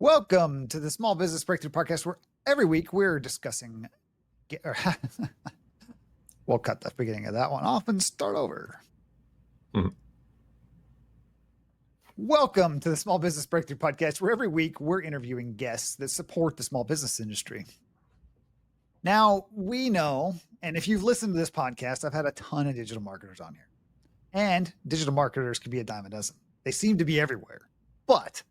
Welcome to the Small Business Breakthrough Podcast, where every week we're discussing. We'll cut the beginning of that one off and start over. Mhm. Welcome to the Small Business Breakthrough Podcast, where every week we're interviewing guests that support the small business industry. Now, we know, and if you've listened to this podcast, I've had a ton of digital marketers on here. And digital marketers can be a dime a dozen. They seem to be everywhere. But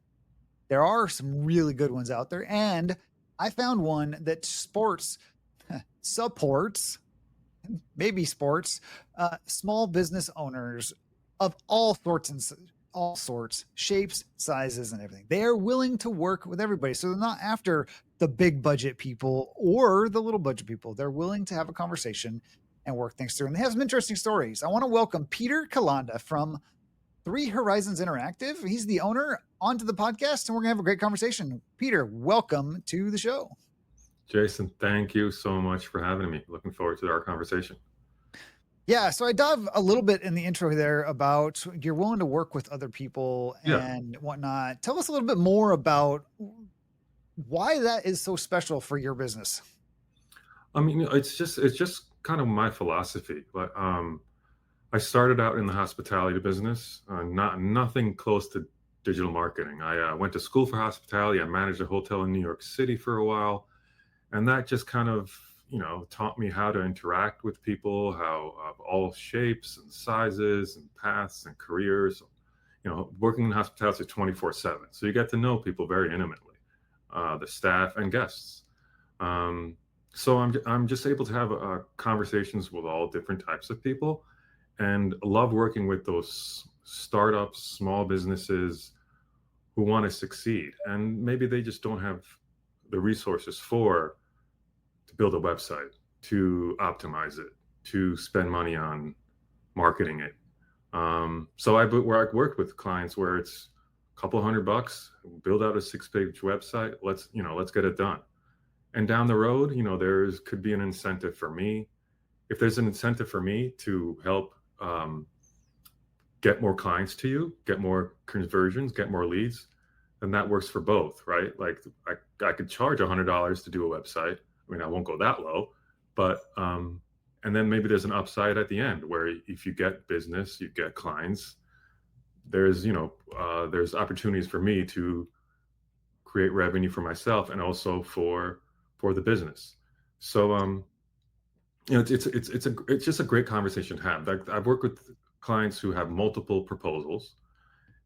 there are some really good ones out there. And I found one that supports small business owners of all sorts, shapes, sizes, and everything. They are willing to work with everybody. So they're not after the big budget people or the little budget people. They're willing to have a conversation and work things through. And they have some interesting stories. I want to welcome Peter Kanda from Three Horizons Interactive. He's the owner, onto the podcast, and we're going to have a great conversation. Peter, welcome to the show. Jason, thank you so much for having me. Looking forward to our conversation. Yeah, so I dive a little bit in the intro there about you're willing to work with other people and whatnot. Tell us a little bit more about why that is so special for your business. I mean, it's just kind of my philosophy. But I started out in the hospitality business, nothing close to digital marketing. I went to school for hospitality. I managed a hotel in New York City for a while, and that just kind of taught me how to interact with people, how of all shapes and sizes and paths and careers. Working in hospitality is 24/7, so you get to know people very intimately, the staff and guests. So I'm just able to have conversations with all different types of people, and love working with those startups, small businesses who want to succeed, and maybe they just don't have the resources to build a website, to optimize it, to spend money on marketing it. So I worked with clients where it's a couple $100, build out a 6-page website. Let's get it done. And down the road, could be an incentive for me. If there's an incentive for me to help get more clients to you, get more conversions, get more leads, then that works for both, right? Like I could charge $100 to do a website. I mean, I won't go that low, but and then maybe there's an upside at the end where if you get business, you get clients. There's opportunities for me to create revenue for myself and also for the business. So it's just a great conversation to have. Like, I've worked with clients who have multiple proposals,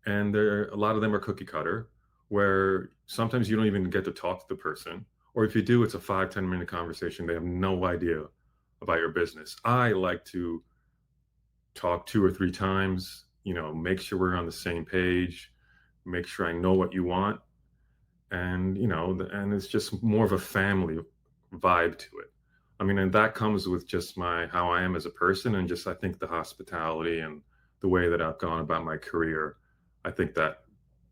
and a lot of them are cookie cutter, where sometimes you don't even get to talk to the person. Or if you do, it's a 5-10 minute conversation. They have no idea about your business. I like to talk 2 or 3 times, make sure we're on the same page, make sure I know what you want. And, and it's just more of a family vibe to it. I mean, and that comes with just how I am as a person, and just, I think, the hospitality and the way that I've gone about my career. I think that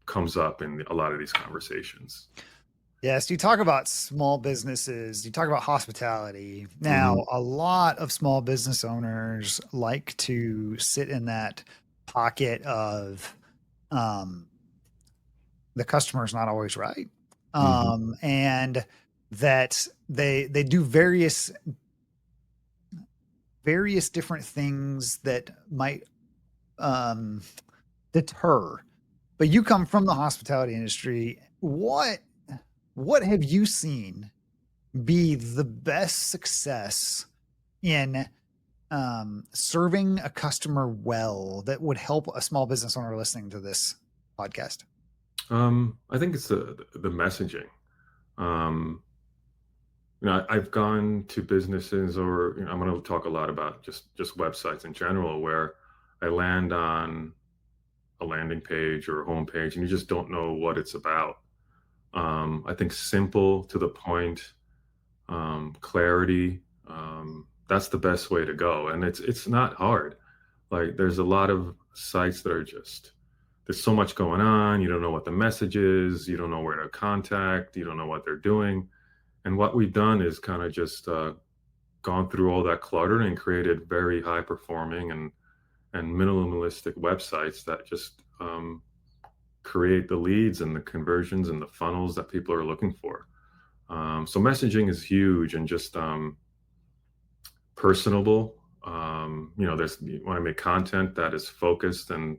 comes up in a lot of these conversations. Yes, you talk about small businesses, you talk about hospitality. Now, a lot of small business owners like to sit in that pocket of the customer's not always right. And that they do various different things that might deter. But you come from the hospitality industry. What have you seen be the best success in serving a customer well that would help a small business owner listening to this podcast? I think it's the messaging. I've gone to businesses, or I'm going to talk a lot about just websites in general, where I land on a landing page or a home page, and you just don't know what it's about. I think simple, to the point, clarity, that's the best way to go. And it's not hard. Like, there's a lot of sites that are there's so much going on. You don't know what the message is. You don't know where to contact. You don't know what they're doing. And what we've done is kind of just gone through all that clutter and created very high performing and minimalistic websites that just create the leads and the conversions and the funnels that people are looking for. So messaging is huge, and just personable. There's you want to make content that is focused and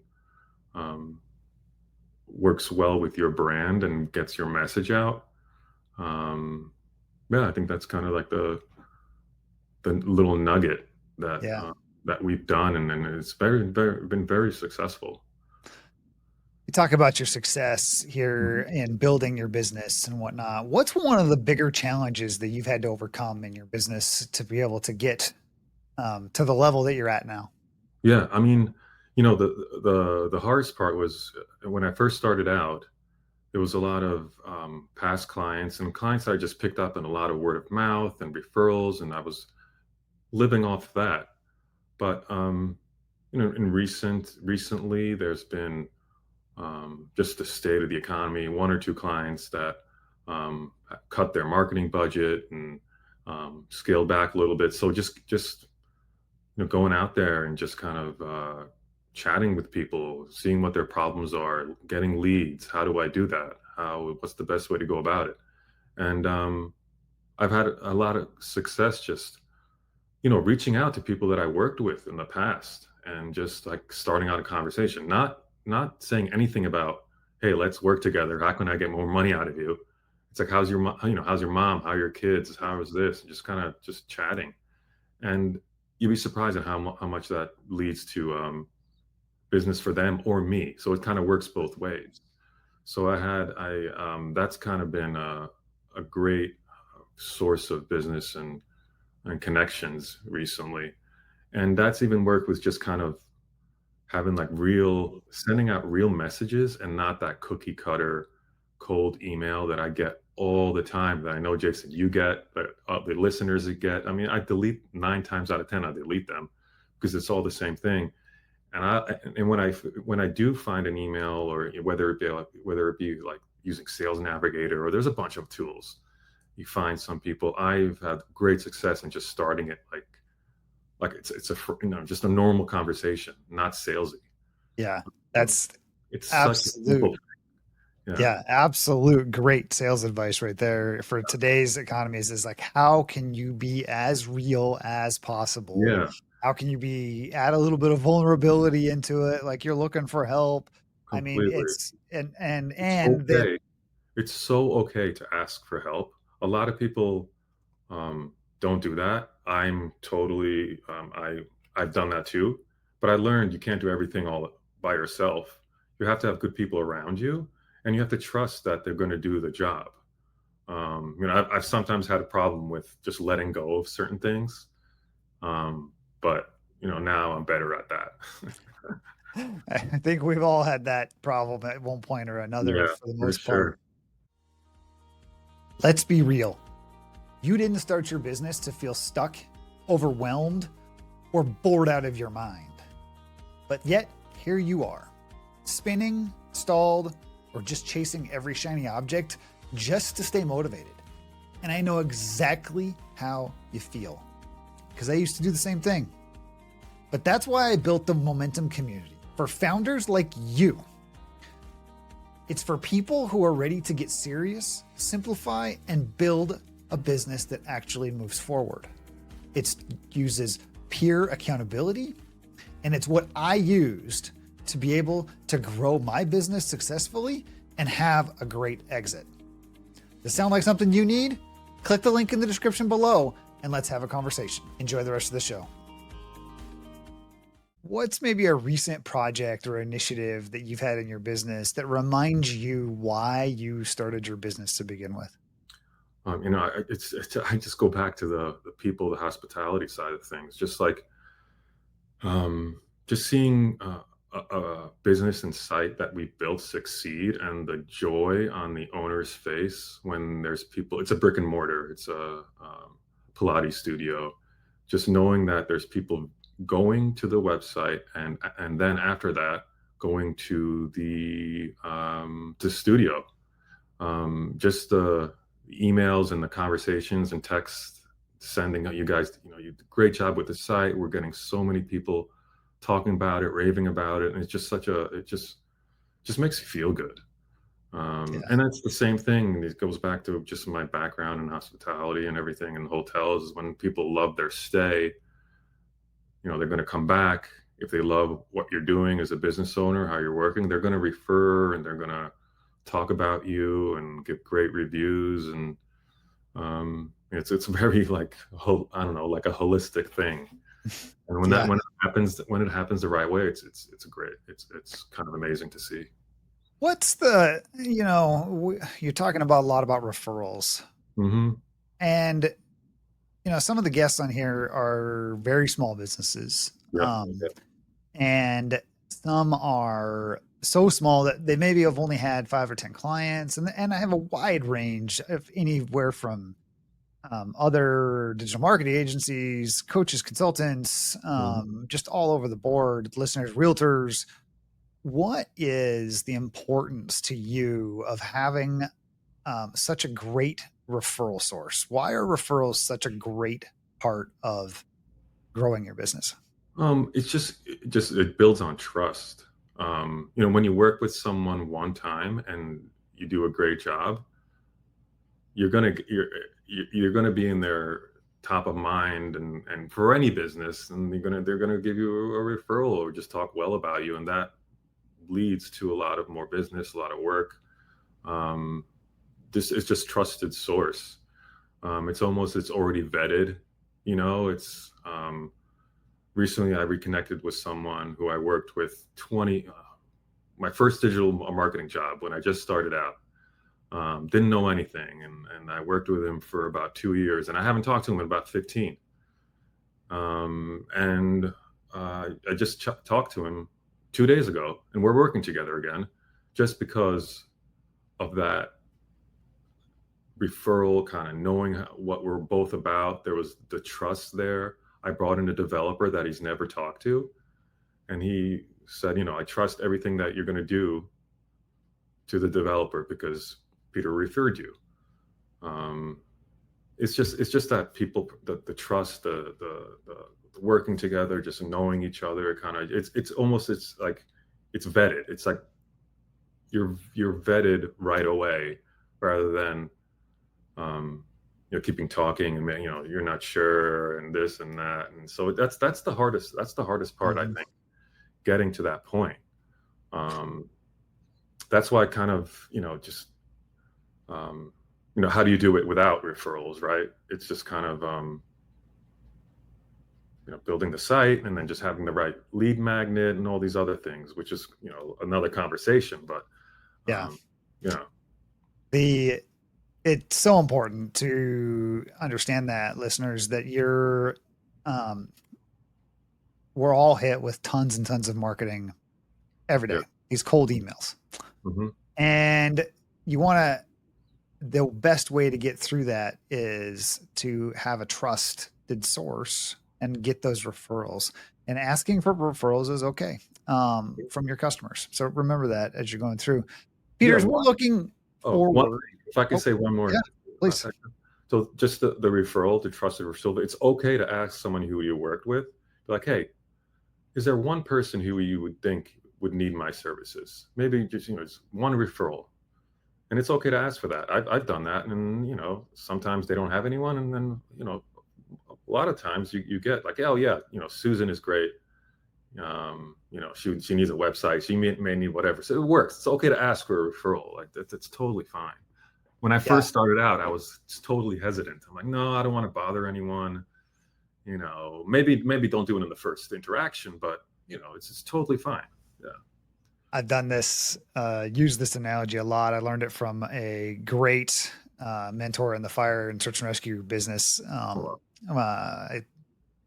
um, works well with your brand and gets your message out. Um, yeah, I think that's kind of like the little nugget that Yeah. that we've done, and it's very, very been very successful. You talk about your success here Mhm. in building your business and whatnot. What's one of the bigger challenges that you've had to overcome in your business to be able to get to the level that you're at now? Yeah, I mean, the hardest part was when I first started out. There was a lot of past clients and clients that I just picked up, and a lot of word of mouth and referrals, and I was living off that. But in recently, there's been just the state of the economy. One or two clients that cut their marketing budget and scaled back a little bit. So just going out there and just kind of chatting with people, seeing what their problems are, getting leads. How do I do that? What's the best way to go about it? And I've had a lot of success just reaching out to people that I worked with in the past, and just like starting out a conversation, not saying anything about, hey, let's work together. How can I get more money out of you? It's like, how's your mom? How are your kids? How is this? And just kind of just chatting. And you'd be surprised at how much that leads to business for them or me. So it kind of works both ways. So that's kind of been a great source of business and connections recently. And that's even worked with just kind of having like sending out real messages, and not that cookie cutter cold email that I get all the time, that I know, Jason, you get, that the listeners get. I mean, I delete 9 times out of 10, I delete them because it's all the same thing. And when I do find an email, or whether it be like using Sales Navigator, or there's a bunch of tools, you find some people. I've had great success in just starting it like just a normal conversation, not salesy. Yeah, Um, that's it's such a simple absolute. thing. Yeah. Yeah, absolute great sales advice right there for today's economies is like, how can you be as real as possible? Yeah, How can you be add a little bit of vulnerability into it? Like you're looking for help. I mean, completely. it's and It's and then okay. It's so okay to ask for help. A lot of people don't do that. I'm totally I've done that too, but I learned you can't do everything all by yourself. You have to have good people around you, and you have to trust that they're going to do the job. I've sometimes had a problem with just letting go of certain things, but now I'm better at that. I think we've all had that problem at one point or another Yeah, for the for most part. sure. Let's be real. You didn't start your business to feel stuck, overwhelmed, or bored out of your mind. But yet, here you are, spinning, stalled, or just chasing every shiny object just to stay motivated. And I know exactly how you feel because I used to do the same thing. But that's why I built the Momentum community for founders like you. It's for people who are ready to get serious, simplify, and build a business that actually moves forward. It uses peer accountability, and it's what I used to be able to grow my business successfully and have a great exit. Does this sound like something you need? Click the link in the description below and let's have a conversation. Enjoy the rest of the show. What's maybe a recent project or initiative that you've had in your business that reminds you why you started your business to begin with? I just go back to the people, the hospitality side of things. Just like just seeing a business and site that we built succeed, and the joy on the owner's face when there's people. It's a brick and mortar. It's a Pilates studio. Just knowing that there's people going to the website, and then after that going to the studio. Just the emails and the conversations and texts sending out, you guys, you did a great job with the site. We're getting so many people talking about it, raving about it, and it's just just makes you feel good. Yeah. And that's the same thing. It goes back to just my background in hospitality and everything in hotels. Is when people love their stay, they're going to come back. If they love what you're doing as a business owner, how you're working, they're going to refer and they're going to talk about you and give great reviews. And it's very like I don't know, like a holistic thing. And Yeah. when it happens the right way, it's a great, it's kind of amazing to see. What's the, you're talking about a lot about referrals, Hmm. and some of the guests on here are very small businesses. Yeah. And some are so small that they maybe have only had 5 or 10 clients, and I have a wide range of anywhere from other digital marketing agencies, coaches, consultants, Mhm. just all over the board, listeners, realtors. What is the importance to you of having such a great referral source? Why are referrals such a great part of growing your business? It builds on trust. When you work with someone one time and you do a great job, you're gonna you're gonna be in their top of mind, and for any business, and they're gonna give you a referral or just talk well about you, and that leads to a lot of more business, a lot of work. Um, this is just trusted source. It's already vetted. It's recently I reconnected with someone who I worked with my first digital marketing job when I just started out. Didn't know anything, and I worked with him for about 2 years, and I haven't talked to him in about 15. And I just talked to him 2 days ago, and we're working together again, just because of that referral, kind of knowing what we're both about. There was the trust there. I brought in a developer that he's never talked to, and he said, I trust everything that you're going to do to the developer because Peter referred you. Um, it's just that people, the trust, the working together, just knowing each other, kind of, it's like it's vetted. It's like you're vetted right away, rather than keeping talking, and you're not sure and this and that. And so that's the hardest part, I Mhm. think, getting to that point. um that's why, kind of, just how do you do it without referrals, right? It's just kind of building the site, and then just having the right lead magnet and all these other things, which is another conversation. But Yeah. um yeah. The It's so important to understand that, listeners, that um we're all hit with tons and tons of marketing every Yeah. day, these cold emails. Hmm. And you want to the best way to get through that is to have a trusted source and get those referrals. And asking for referrals is okay, from your customers. So remember that as you're going through. Yeah. Peters, we're looking Oh, one, forward. if I could Oh, say one yeah, more please. section. So just the referral, the trusted referral, it's okay to ask someone who you worked with, like, hey, is there one person who you would think would need my services? Maybe just, just one referral. And it's okay to ask for that. I've done that. And, sometimes they don't have anyone. And then, a lot of times you get like, oh yeah, Susan is great. She needs a website. She may need whatever. So it works. It's okay to ask for a referral. Like that's totally fine. When I Yeah. first started out, I was just totally hesitant. I'm like, no, I don't want to bother anyone. Maybe don't do it in the first interaction, but it's totally fine. Yeah. I've done this, use this analogy a lot. I learned it from a great mentor in the fire and search and rescue business. Oh, I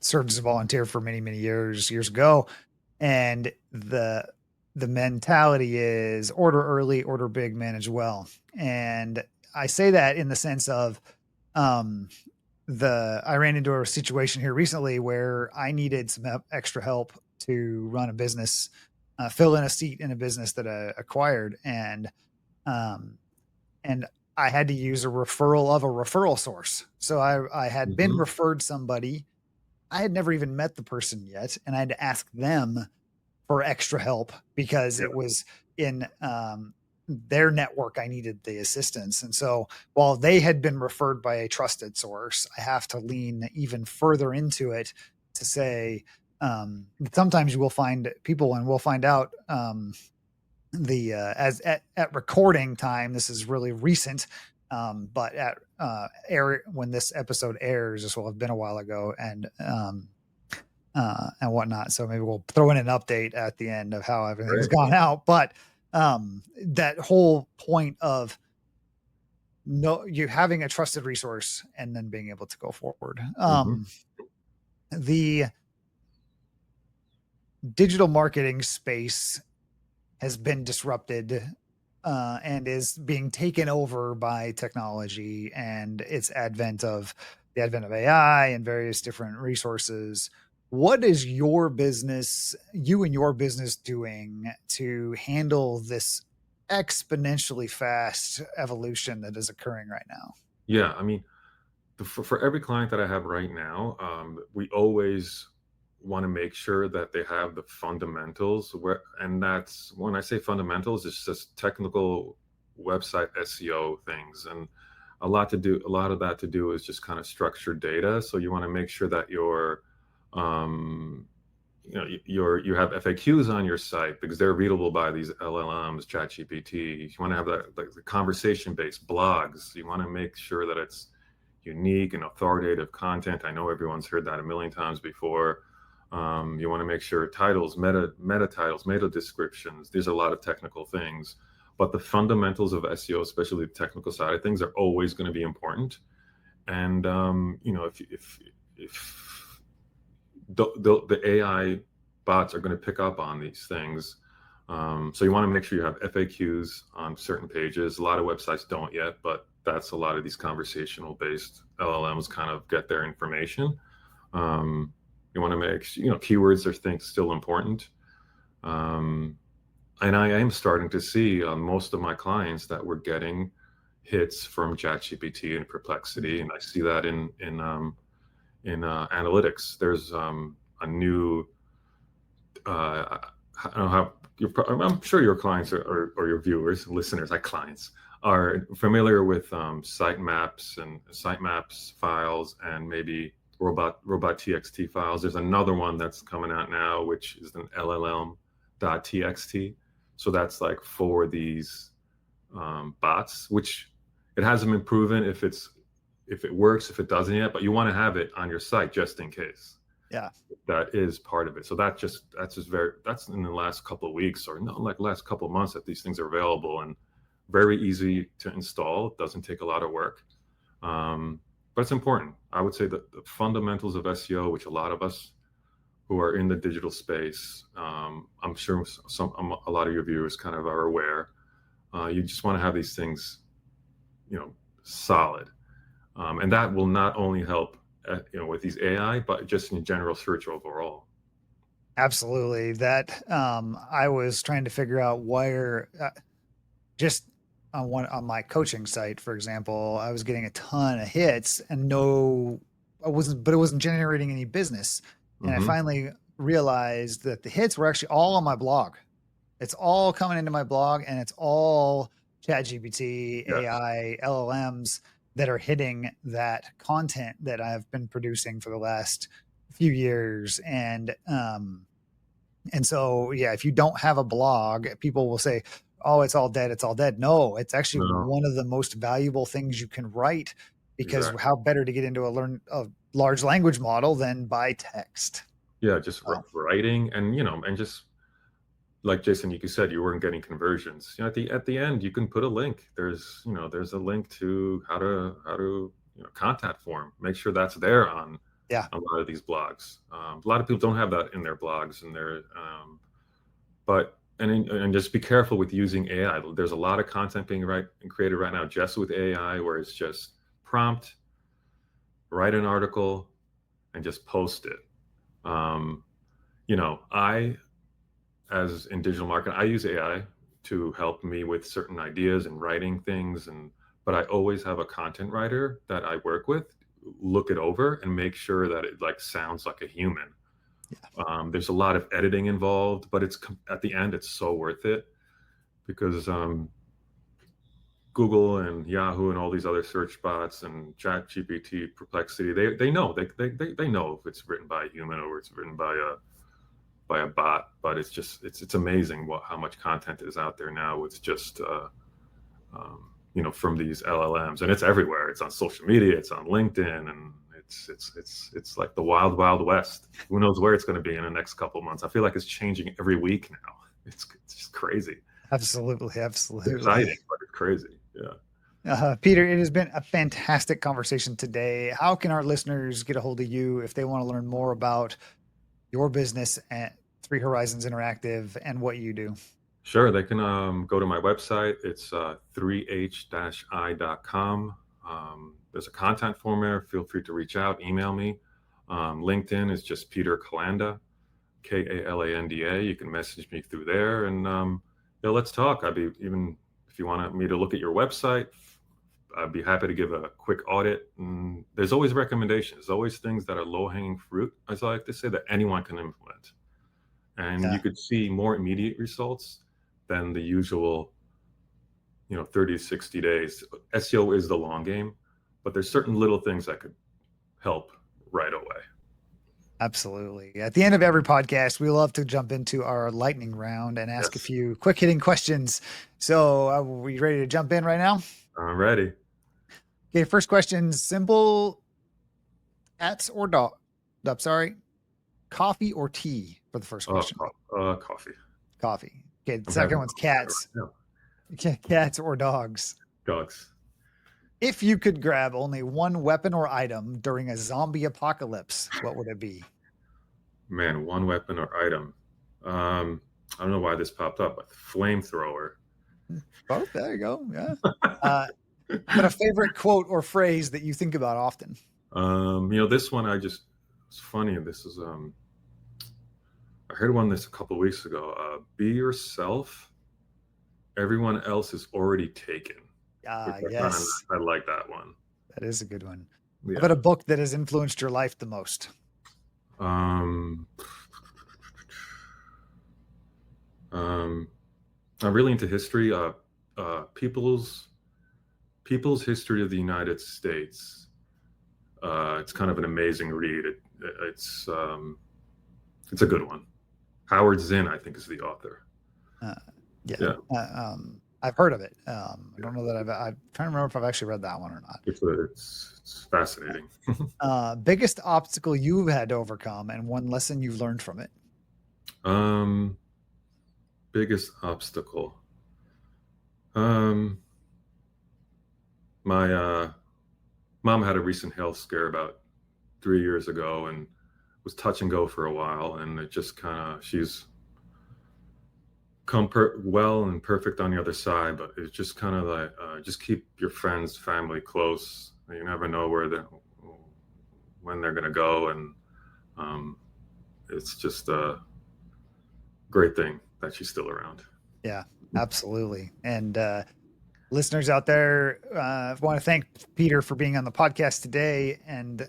served as a volunteer for many, many years ago, and the mentality is order early, order big, manage well. And I say that in the sense of, um, I ran into a situation here recently where I needed some extra help to run a business, fill in a seat in a business that I acquired, um, and I had to use a referral of a referral source. So I had been hmm. referred somebody. I had never even met the person yet, and I had to ask them, for extra help because Yeah. it was in their network. I needed the assistance. And so while they had been referred by a trusted source, I have to lean even further into it to say, sometimes you will find people and we'll find out the as at recording time, this is really recent, but at air when this episode airs, this will have been a while ago, and whatnot. So maybe we'll throw in an update at the end of how everything's Great. gone out. But that whole point of no, you having a trusted resource and then being able to go forward. Mhm. The digital marketing space has been disrupted and is being taken over by technology and its advent of the advent of AI and various different resources. What is you and your business doing to handle this exponentially fast evolution that is occurring right now? Yeah, I mean, for every client that I have right now, we always want to make sure that they have the fundamentals. And that's when I say fundamentals, it's just technical website SEO things, and a lot of that to do is just kind of structured data. So you want to make sure that um, you have FAQs on your site because they're readable by these LLMs, ChatGPT. You want to have that like the conversation based blogs. You want to make sure that it's unique and authoritative content. I know everyone's heard that a million times before. You want to make sure titles, meta titles, meta descriptions. There's a lot of technical things, but the fundamentals of SEO, especially the technical side of things, are always going to be important. And if the AI bots are going to pick up on these things. So you want to make sure you have FAQs on certain pages. A lot of websites don't yet, but that's a lot of these conversational based LLMs kind of get their information. Um, you want to make, keywords are things still important. Um, and I am starting to see on most of my clients that we're getting hits from ChatGPT and Perplexity, and I see that in analytics. There's a new I don't know how I'm sure your clients or your viewers, listeners, like clients, are familiar with sitemaps and sitemaps files and maybe robot txt files. There's another one that's coming out now, which is an LLM.txt. So that's like for these bots, which it hasn't been proven if it works, if it doesn't yet, but you want to have it on your site just in case. Yeah, That is part of it. So that's in the last couple of weeks or no, like last couple of months that these things are available and very easy to install. It doesn't take a lot of work. But it's important. I would say that the fundamentals of SEO, which a lot of us who are in the digital space, I'm sure a lot of your viewers kind of are aware. You just want to have these things, solid, and that will not only help, with these AI, but just in general search overall. absolutely. That I was trying to figure out where just on my coaching site, for example, I was getting a ton of hits and it wasn't generating any business. And I Hmm. finally realized that the hits were actually all on my blog. It's all coming into my blog and it's all ChatGPT, Yes. AI, LLMs that are hitting that content that I've been producing for the last few years. And so, yeah, if you don't have a blog, people will say, "Oh, it's all dead. It's all dead." No, it's actually No. one of the most valuable things you can write because Exactly. how better to get into a large language model than by text. Yeah. Just Oh, writing, and just like Jason, you said, you weren't getting conversions. At the end, you can put a link. There's a link to how to contact form. Make sure that's there on yeah, a lot of these blogs. A lot of people don't have that in their blogs, and and just be careful with using AI. There's a lot of content being created right now just with AI, where it's just prompt, write an article, and just post it. Um, I as in digital marketing, I use AI to help me with certain ideas and writing things, but I always have a content writer that I work with look it over and make sure that it like sounds like a human. There's a lot of editing involved, but at the end, it's so worth it because Google and Yahoo and all these other search bots and Chat GPT, Perplexity, they know they know if it's written by a human or it's written by a bot. But it's amazing how much content is out there now. It's just from these LLMs, and it's everywhere. It's on social media, it's on LinkedIn, and it's like the wild west. Who knows where it's going to be in the next couple of months? I feel like it's changing every week now. It's just crazy. Absolutely. It's exciting, but it's crazy. Yeah. Peter, it has been a fantastic conversation today. How can our listeners get a hold of you if they want to learn more about your business at Three Horizons Interactive and what you do? Sure. They can go to my website. It's 3h-i.com. There's a contact form there. Feel free to reach out, email me. LinkedIn is just Peter Kanda, Kalanda. You can message me through there, and let's talk. Even if you want me to look at your website, I'd be happy to give a quick audit. And there's always recommendations, there's always things that are low-hanging fruit, as I like to say, that anyone can implement. And you could see more immediate results than the usual 30 to 60 days. SEO is the long game, but there's certain little things that could help right away. Absolutely. At the end of every podcast, we love to jump into our lightning round and ask a few quick hitting questions. So are we ready to jump in right now? I'm ready. Okay. First question, simple. Cats or dog? I'm sorry. Coffee or tea for the first question? Coffee. Coffee. Okay. The second one's cats. Cats or dogs? Dogs. If you could grab only one weapon or item during a zombie apocalypse, what would it be? Man, one weapon or item. I don't know why this popped up. A flamethrower. Oh, there you go. Yeah. But a favorite quote or phrase that you think about often? This one it's funny. This is I heard one this a couple of weeks ago. Be yourself. Everyone else is already taken. Yes. I like that one. That is a good one. Yeah. How about a book that has influenced your life the most? I'm really into history. People's History of the United States. It's kind of an amazing read. It's a good one. Howard Zinn, I think, is the author. I've heard of it. I don't know that I'm trying to remember if I've actually read that one or not. It's fascinating. Biggest obstacle you've had to overcome and one lesson you've learned from it? Biggest obstacle. My mom had a recent health scare about 3 years ago and was touch and go for a while. And it just she's come well and perfect on the other side, but it's just kind of like just keep your friends, family close. You never know when they're going to go, and it's just a great thing that she's still around. Yeah, absolutely. And listeners out there, I want to thank Peter for being on the podcast today, and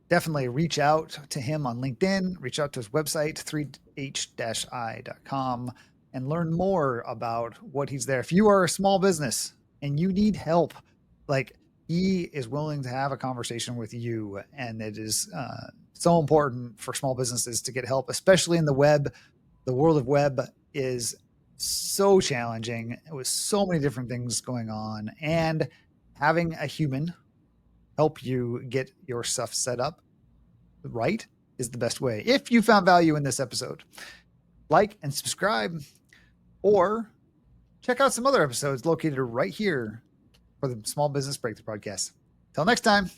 definitely reach out to him on LinkedIn, reach out to his website, 3h-i.com, and learn more about what he's there. If you are a small business and you need help, he is willing to have a conversation with you. And it is so important for small businesses to get help, especially in the web. The world of web is so challenging with so many different things going on, and having a human help you get your stuff set up right is the best way. If you found value in this episode, like and subscribe, or check out some other episodes located right here for the Small Business Breakthrough Podcast. Till next time.